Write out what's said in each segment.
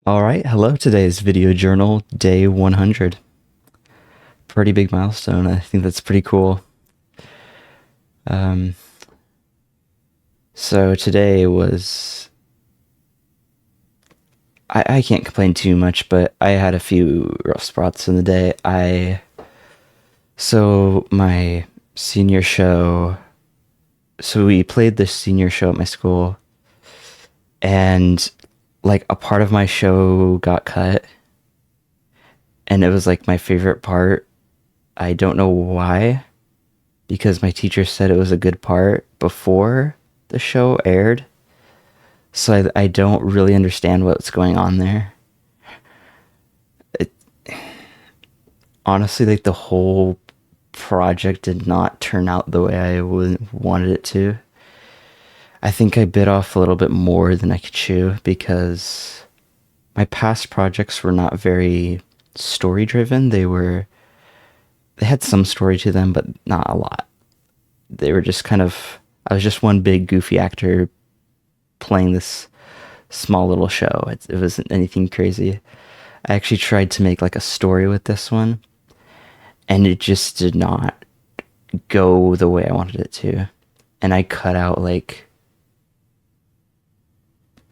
All right, hello. Today's video journal, day 100. Pretty big milestone. I think that's pretty cool. Um, so today was, I can't complain too much, but I had a few rough spots in the day. My senior show, so we played this senior show at my school, and like a part of my show got cut, and it was like my favorite part. I don't know why, because my teacher said it was a good part before the show aired. So I don't really understand what's going on there. It, honestly, like the whole project did not turn out the way I wanted it to. I think I bit off a little bit more than I could chew because my past projects were not very story driven. They had some story to them, but not a lot. They were just kind of, I was just one big goofy actor playing this small little show. It wasn't anything crazy. I actually tried to make like a story with this one, and it just did not go the way I wanted it to. And I cut out like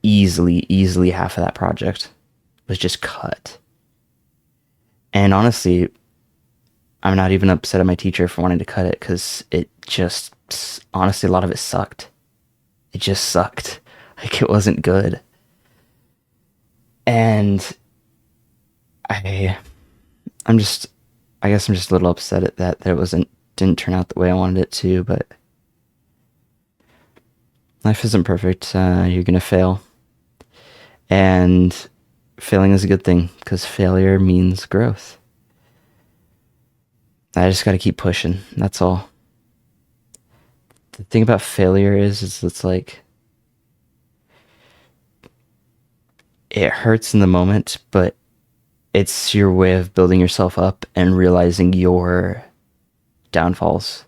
easily half of that project was just cut. And honestly, I'm not even upset at my teacher for wanting to cut it because it just, honestly, a lot of it sucked. It just sucked. Like it wasn't good. And I I'm just I guess I'm just a little upset at that it didn't turn out the way I wanted it to, but life isn't perfect. You're gonna fail, and failing is a good thing because failure means growth. I just got to keep pushing. That's all. The thing about failure is it's like it hurts in the moment, but it's your way of building yourself up and realizing your downfalls.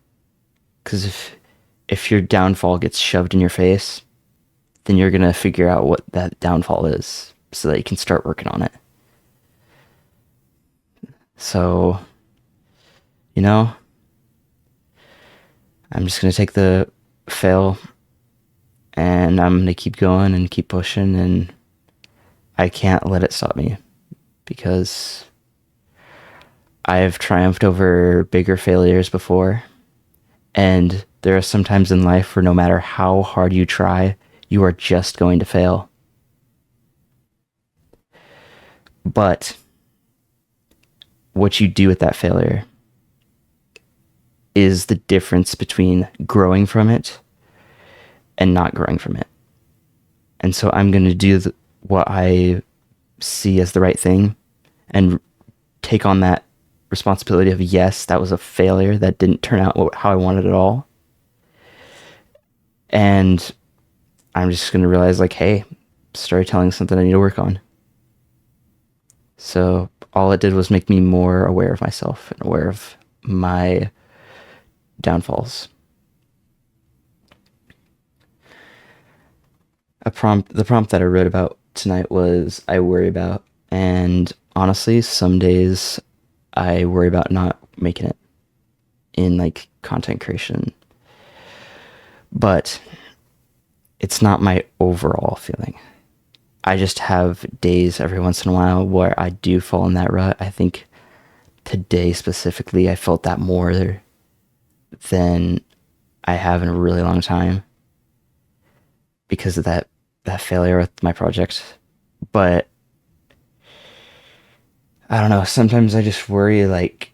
Because if your downfall gets shoved in your face, then you're gonna figure out what that downfall is so that you can start working on it. So, you know, I'm just gonna take the fail and I'm gonna keep going and keep pushing, and I can't let it stop me because I have triumphed over bigger failures before, and there are some times in life where no matter how hard you try, you are just going to fail. But what you do with that failure is the difference between growing from it and not growing from it. And so I'm going to do what I see as the right thing and take on that responsibility of, yes, that was a failure. That didn't turn out how I wanted it all. And I'm just going to realize, like, hey, storytelling is something I need to work on. So all it did was make me more aware of myself and aware of my downfalls. The prompt that I wrote about tonight was I worry about, and honestly, some days I worry about not making it in like content creation. But it's not my overall feeling. I just have days every once in a while where I do fall in that rut. I think today specifically, I felt that more than I have in a really long time because of that failure with my project. But I don't know. Sometimes I just worry like,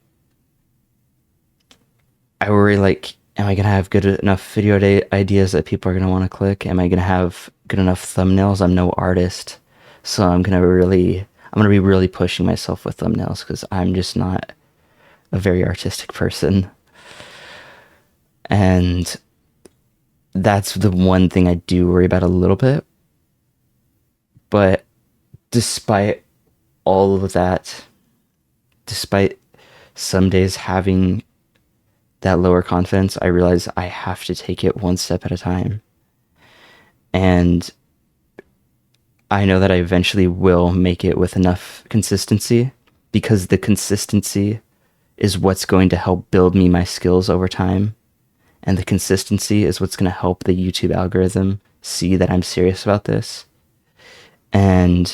am I gonna have good enough video ideas that people are gonna want to click? Am I gonna have good enough thumbnails? I'm no artist, so I'm gonna be really pushing myself with thumbnails because I'm just not a very artistic person. And that's the one thing I do worry about a little bit. But despite all of that, despite some days having that lower confidence, I realize I have to take it one step at a time. And I know that I eventually will make it with enough consistency, because the consistency is what's going to help build me my skills over time. And the consistency is what's going to help the YouTube algorithm see that I'm serious about this. And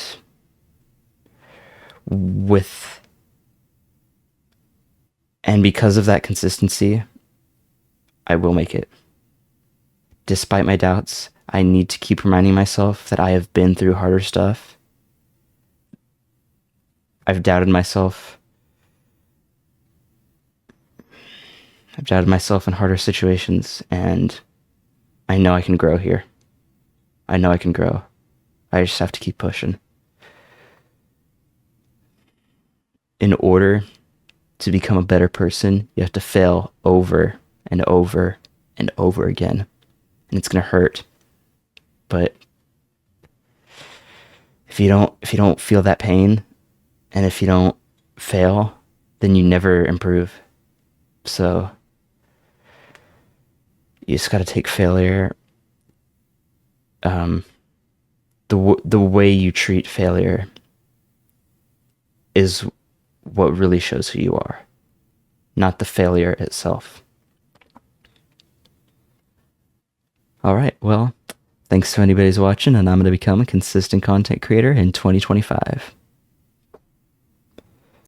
with and because of that consistency, I will make it. Despite my doubts, I need to keep reminding myself that I have been through harder stuff. I've doubted myself. I've doubted myself in harder situations, and I know I can grow here. I know I can grow. I just have to keep pushing. In order to become a better person, you have to fail over and over and over again. And it's going to hurt. But if you don't feel that pain, and if you don't fail, then you never improve. So you just got to take failure. The way you treat failure is what really shows who you are, not the failure itself. All right, well, thanks to anybody who's watching, and I'm going to become a consistent content creator in 2025.